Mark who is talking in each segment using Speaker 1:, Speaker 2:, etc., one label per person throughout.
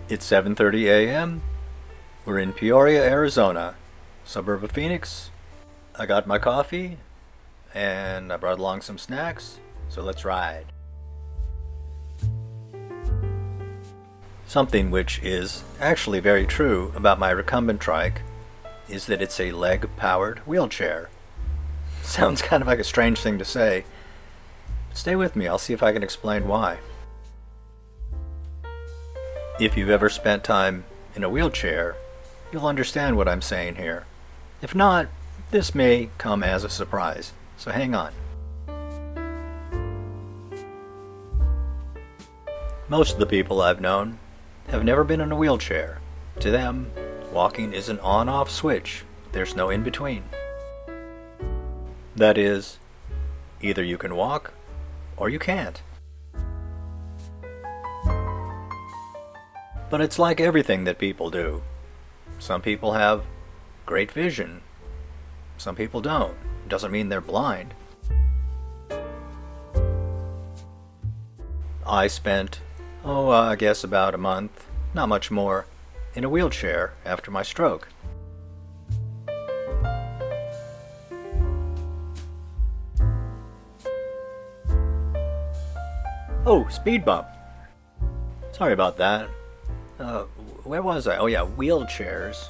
Speaker 1: It's 7:30 a.m. We're in Peoria, Arizona, suburb of Phoenix. I got my coffee and I brought along some snacks, so let's ride. Something which is actually very true about my recumbent trike is that it's a leg-powered wheelchair. Sounds kind of like a strange thing to say. Stay with me, I'll see if I can explain why. If you've ever spent time in a wheelchair, you'll understand what I'm saying here. If not, this may come as a surprise, so hang on. Most of the people I've known have never been in a wheelchair. To them, walking is an on-off switch. There's no in-between. That is, either you can walk or you can't. But it's like everything that people do. Some people have great vision. Some people don't. It doesn't mean they're blind. I spent, I guess about a month, not much more, in a wheelchair after my stroke. Oh, speed bump. Sorry about that. Where was I? Oh yeah, wheelchairs.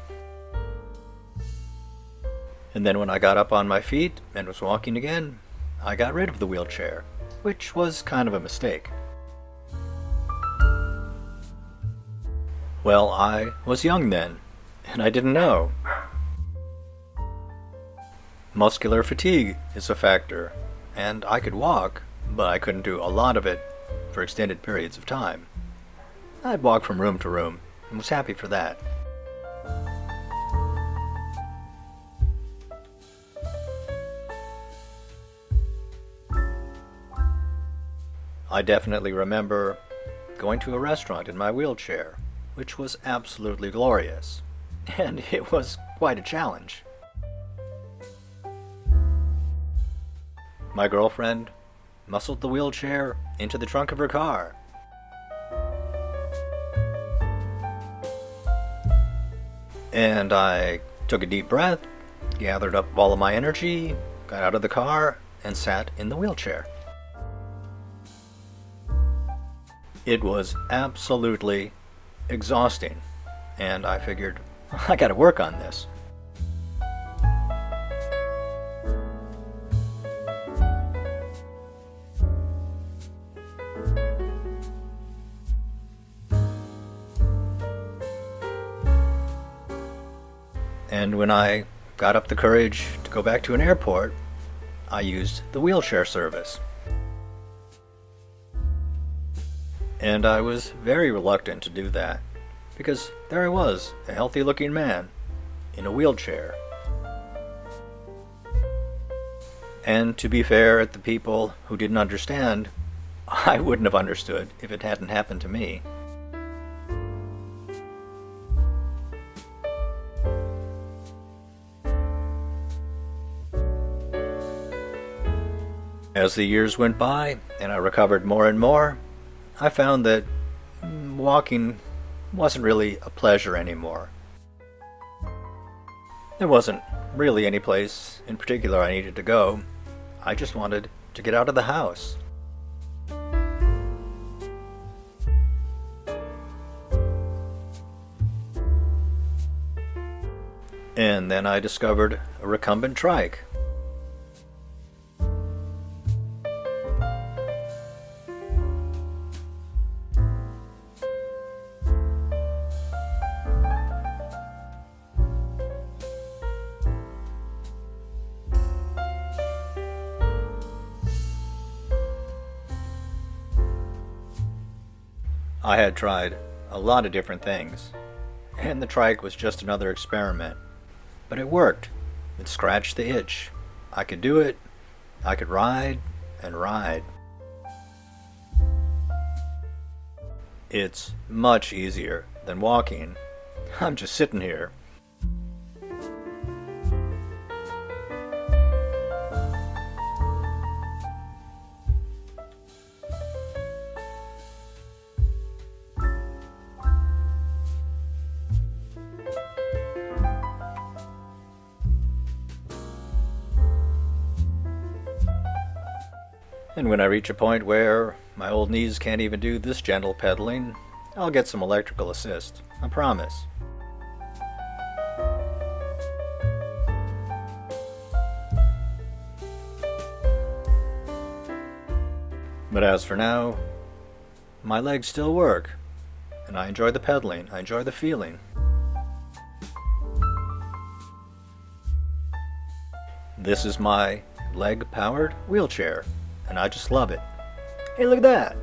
Speaker 1: And then when I got up on my feet and was walking again, I got rid of the wheelchair, which was kind of a mistake. Well, I was young then, and I didn't know. Muscular fatigue is a factor, and I could walk, but I couldn't do a lot of it for extended periods of time. I'd walk from room to room, and was happy for that. I definitely remember going to a restaurant in my wheelchair, which was absolutely glorious, and it was quite a challenge. My girlfriend muscled the wheelchair into the trunk of her car. And I took a deep breath, gathered up all of my energy, got out of the car, and sat in the wheelchair. It was absolutely exhausting, and I figured, I gotta work on this. And when I got up the courage to go back to an airport, I used the wheelchair service. And I was very reluctant to do that, because there I was, a healthy-looking man, in a wheelchair. And to be fair at the people who didn't understand, I wouldn't have understood if it hadn't happened to me. As the years went by and I recovered more and more, I found that walking wasn't really a pleasure anymore. There wasn't really any place in particular I needed to go. I just wanted to get out of the house. And then I discovered a recumbent trike. I had tried a lot of different things, and the trike was just another experiment. But it worked. It scratched the itch. I could do it. I could ride and ride. It's much easier than walking. I'm just sitting here. And when I reach a point where my old knees can't even do this gentle pedaling, I'll get some electrical assist. I promise. But as for now, my legs still work, and I enjoy the pedaling, I enjoy the feeling. This is my leg-powered wheelchair, and I just love it. Hey, look at that!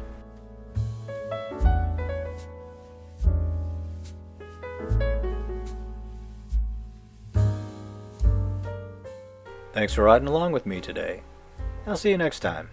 Speaker 1: Thanks for riding along with me today. I'll see you next time.